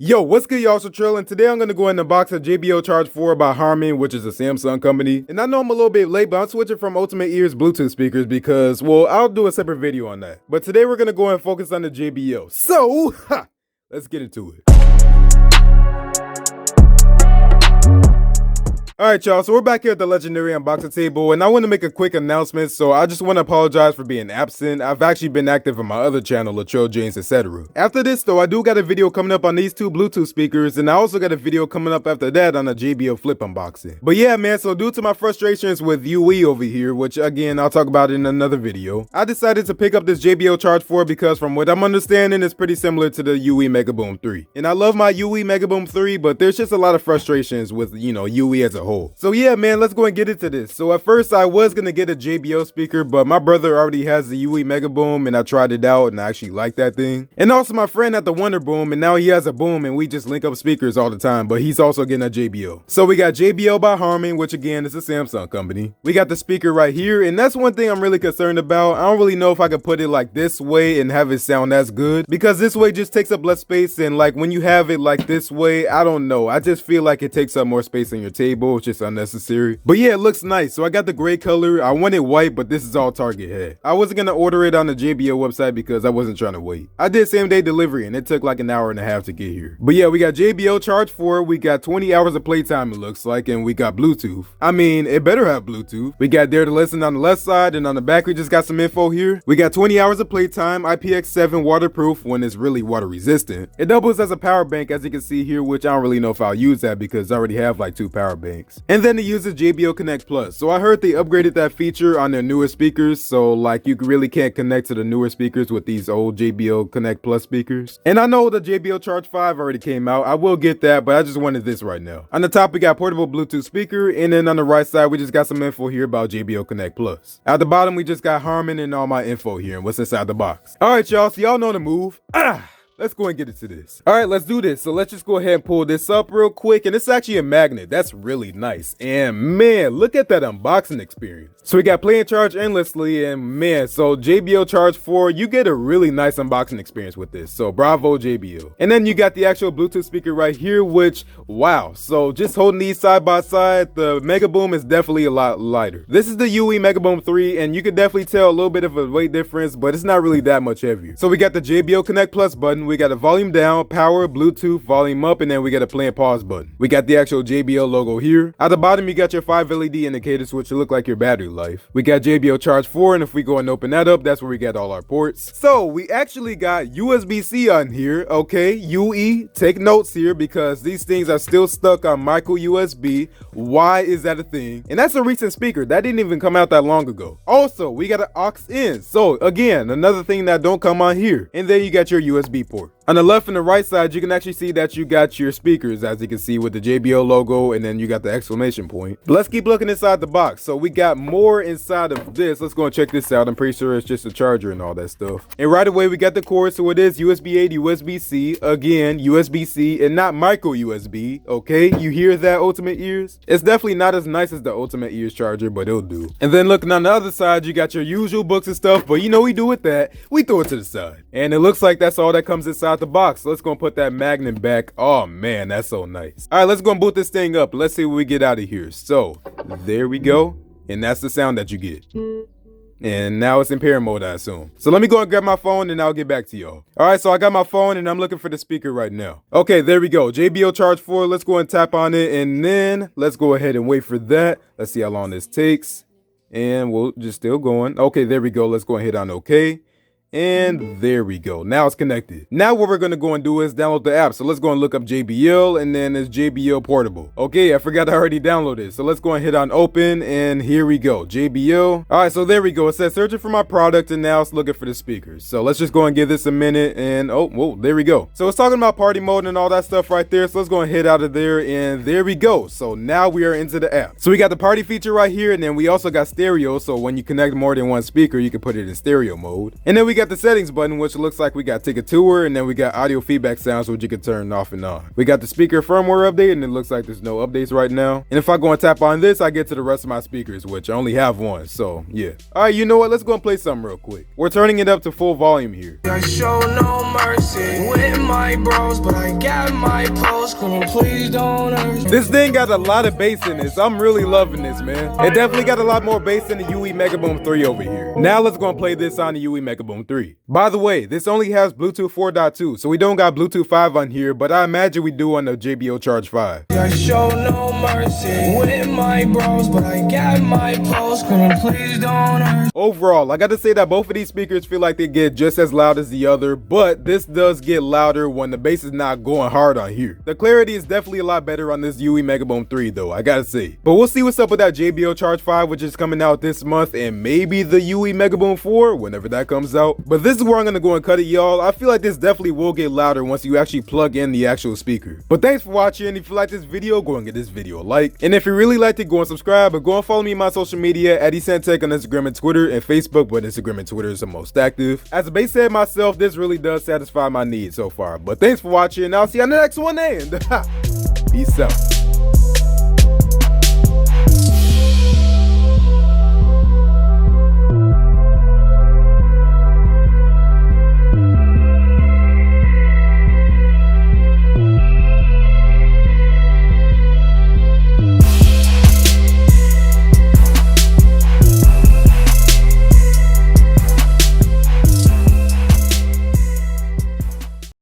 Yo, what's good, y'all? It's Latrell, and today I'm going to go ahead and unbox a JBL Charge 4 by Harman, which is a Samsung company. And I know I'm a little bit late, but I'm switching from Ultimate Ears Bluetooth speakers because, well, I'll do a separate video on that. But today we're going to go ahead and focus on the JBL. So, let's get into it. Alright, y'all, so we're back here at the legendary unboxing table, and I want to make a quick announcement. So I just want to apologize for being absent. I've actually been active on my other channel, Latrell, Jennings, etc. After this though, I do got a video coming up on these two Bluetooth speakers, and I also got a video coming up after that on a JBL Flip unboxing. But yeah, man, so due to my frustrations with UE over here, which again I'll talk about in another video, I decided to pick up this JBL Charge 4 because from what I'm understanding, it's pretty similar to the UE MEGABOOM 3. And I love my UE MEGABOOM 3, but there's just a lot of frustrations with, UE as a whole. So yeah, man, let's go and get into this. So at first I was gonna get a JBL speaker, but my brother already has the UE MEGABOOM and I tried it out and I actually like that thing. And also my friend had the Wonder Boom and now he has a Boom and we just link up speakers all the time, but he's also getting a JBL. So we got JBL by Harman, which again is a Samsung company. We got the speaker right here, and that's one thing I'm really concerned about. I don't really know if I could put it like this way and have it sound as good, because this way just takes up less space, and like when you have it like this way, I don't know, I just feel like it takes up more space on your table. It's just unnecessary. But yeah, it looks nice. So I got the gray color. I wanted white, but this is all Target had. I wasn't gonna order it on the JBL website because I wasn't trying to wait. I did same day delivery and it took like an hour and a half to get here. But yeah, we got JBL Charge 4. We got 20 hours of playtime it looks like, and we got Bluetooth. I mean, it better have Bluetooth. We got Dare to Listen on the left side, and on the back we just got some info here. We got 20 hours of playtime, IPX7 waterproof when it's really water resistant. It doubles as a power bank, as you can see here, which I don't really know if I'll use that because I already have like 2 power banks. And then it uses JBL Connect Plus. So I heard they upgraded that feature on their newer speakers, so like you really can't connect to the newer speakers with these old JBL Connect Plus speakers. And I know the JBL Charge 5 already came out. I will get that, but I just wanted this right now. On the top we got portable Bluetooth speaker, and then on the right side we just got some info here about JBL Connect Plus. At the bottom we just got Harman and all my info here and what's inside the box. Alright y'all, so y'all know the move. Let's go and get into this. All right, let's do this. So let's just go ahead and pull this up real quick. And it's actually a magnet. That's really nice. And man, look at that unboxing experience. So we got Play and Charge endlessly, and man, so JBL Charge 4, you get a really nice unboxing experience with this. So bravo JBL. And then you got the actual Bluetooth speaker right here, which, wow. So just holding these side by side, the MEGABOOM is definitely a lot lighter. This is the UE MEGABOOM 3, and you can definitely tell a little bit of a weight difference, but it's not really that much heavier. So we got the JBL Connect Plus button. We got a volume down, power, Bluetooth, volume up, and then we got a play and pause button. We got the actual JBL logo here. At the bottom, you got your 5 LED indicators, which look like your battery life. We got JBL Charge 4, and if we go and open that up, that's where we got all our ports. So we actually got USB-C on here, okay? UE, take notes here because these things are still stuck on micro USB. Why is that a thing? And that's a recent speaker. That didn't even come out that long ago. Also, we got an aux in. So again, another thing that don't come on here. And then you got your USB port. On the left and the right side, you can actually see that you got your speakers, as you can see with the JBL logo, and then you got the exclamation point. But let's keep looking inside the box. So we got more inside of this. Let's go and check this out. I'm pretty sure it's just a charger and all that stuff. And right away, we got the cord. So it is USB-A to USB-C. Again, USB-C and not micro USB. Okay, you hear that, Ultimate Ears? It's definitely not as nice as the Ultimate Ears charger, but it'll do. And then looking on the other side, you got your usual books and stuff, but you know we do with that. We throw it to the side. And it looks like that's all that comes inside the box. So let's go and put that magnet back. Oh man, that's so nice. All right, let's go and boot this thing up. Let's see what we get out of here. So there we go, and that's the sound that you get. And now it's in pair mode, I assume. So let me go and grab my phone and I'll get back to y'all. All right, so I got my phone and I'm looking for the speaker right now. Okay, there we go. JBL Charge 4. Let's go and tap on it, and then let's go ahead and wait for that. Let's see how long this takes, and we'll just still going. Okay, there we go. Let's go and hit on OK. And there we go. Now it's connected. Now what we're going to go and do is download the app. So let's go and look up JBL, and then it's JBL Portable. Okay, I forgot I already downloaded it. So let's go and hit on open, and here we go. JBL. All right, so there we go. It says searching for my product, and now it's looking for the speakers. So let's just go and give this a minute, and oh, whoa, there we go. So it's talking about party mode and all that stuff right there. So let's go and hit out of there, and there we go. So now we are into the app. So we got the party feature right here, and then we also got stereo. So when you connect more than one speaker, you can put it in stereo mode. And then we got got the settings button, which looks like we got take a tour, and then we got audio feedback sounds, which you can turn off and on. We got the speaker firmware update, and it looks like there's no updates right now. And if I go and tap on this, I get to the rest of my speakers, which I only have one, so yeah. Alright, you know what, let's go and play something real quick. We're turning it up to full volume here. I show no mercy with my bros, but I got my post, come on, please don't urge me. This thing got a lot of bass in this. I'm really loving this, man. It definitely got a lot more bass than the UE MEGABOOM 3 over here. Now let's go and play this on the UE MEGABOOM 3. By the way, this only has Bluetooth 4.2, so we don't got Bluetooth 5 on here, but I imagine we do on the JBL Charge 5. I show no mercy with my bros, but I got my post, come on, please don't urge me. Overall, I gotta say that both of these speakers feel like they get just as loud as the other, but this does get louder when the bass is not going hard on here. The clarity is definitely a lot better on this UE MEGABOOM 3 though, I gotta say. But we'll see what's up with that JBL Charge 5, which is coming out this month, and maybe the UE MEGABOOM 4 whenever that comes out. But this is where I'm gonna go and cut it, y'all. I feel like this definitely will get louder once you actually plug in the actual speaker. But thanks for watching. If you like this video, go and give this video a like. And if you really liked it, go and subscribe, and go and follow me on my social media at ECentech on Instagram and Twitter and Facebook, but Instagram and Twitter is the most active. As a bass head myself, this really does satisfy my needs so far. But thanks for watching, and I'll see you on the next one, and peace out.